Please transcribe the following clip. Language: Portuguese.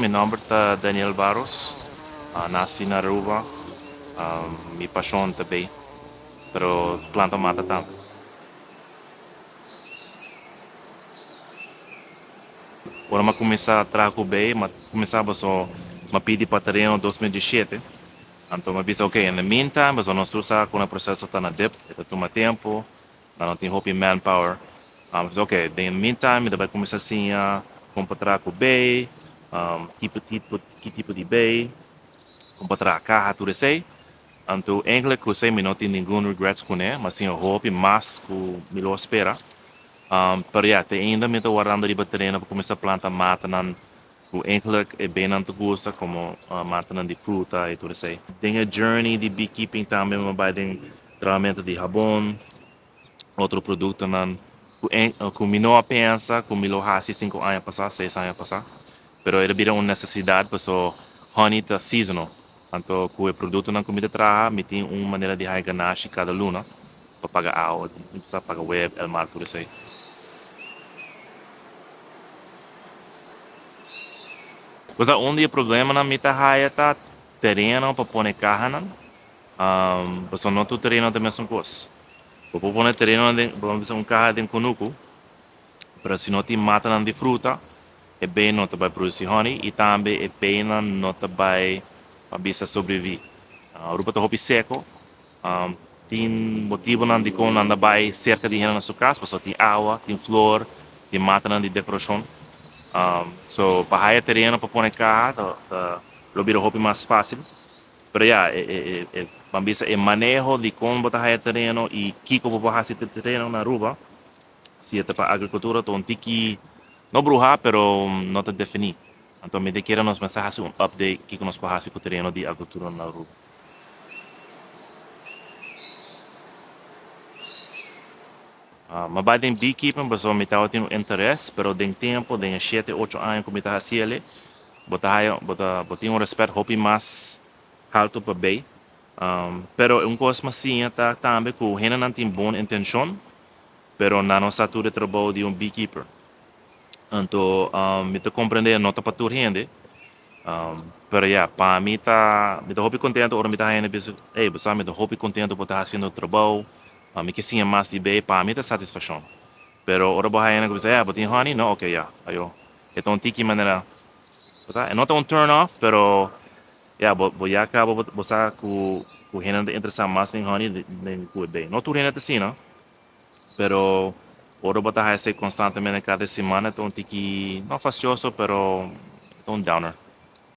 Mi nombre é Daniel Barros, nasci na Aruba, mi paixão também, pero planta mata também. Quando eu comecei a trabalhar bem, eu começava só a pedir para terreno em 2017. Então eu pensei, ok, no meantime, mas nós usamos quando o processo está na dip, está toma tempo, não tem hope manpower. Pensei, ok, no meantime, eu vai começar assim a comprar bem, que tipo de bem, comprar a carro, tudo isso. Então, eigenlijk, eu sei, não tenho nenhum regrets com ele, mas sim, eu hope mais que me espera. Pero ja, ainda me estou guardando de bateria para começar a plantar mata nan o eigenlijk é bem não te gosta como mata nan de fruta e tudo isso. Tem a journey de beekeeping também, mas vai tem tratamento de rabon, outro produto nan que me não pensa, que me lo haci 5 anos passar, 6 anos passar, pero ele vira uma necessidade para so honey tá seasonal. Então, com o produto na comida traga, me tem uma maneira de ganhar ganache cada luna para pagar água, não precisa pagar web, el mar, tudo isso. Cosa onde o problema na mita haya tá terreno para pôr carro não, você não tem terreno também são coisas. Para pôr terreno vamos um carro tem conuco, para se não tem mata não de fruta, é bem não vai produzir honey e também é bem não vai para bisa sobreviver. Aruba tá hopi seco, tem motivo não de como não vai cerca de na sua casa, porque tem água, tem flor, tem mata não de decoração. So, para haya terreno para pôr carro, lo vira hopi mais fácil. Pero ya, mambisa el manejo de cómo botar haya terreno y kico para hacer terreno na Aruba, si é para agricultura, então tem que não brujar, pero não te definir. Então, me queira nos mensajes um update que nós podemos fazer com o terreno de agricultura na Aruba. Mas vai tem beekeeping, mas eu me estava tendo interesse, pero tem tempo, tem 7, 8 anos que me estava fazendo, botar um respeito, hobby mais alto para bem. Pero um coisa assim, tá também que o gente não tem boa intenção, pero na nossa altura de trabalho de beekeeper. Então, me te compreender, não tá para tudo gente. Pero ya, para mim me tá hobby contente, ora me tá ainda pensando, você me tá hobby contente por estar fazendo o trabalho, me que sim mais de bem, para mim tá satisfação. Pero ora boa ainda que você, botin honey, não, ok, ya, ayo. Então, tiki maneira, você, não tá um turn off, pero ya, já acaba você com gente interessar mais em honey, nem com bem. Não tudo gente assim, não? Pero ora botar esse constantemente cada semana, então tiki, não fastidioso, pero um downer.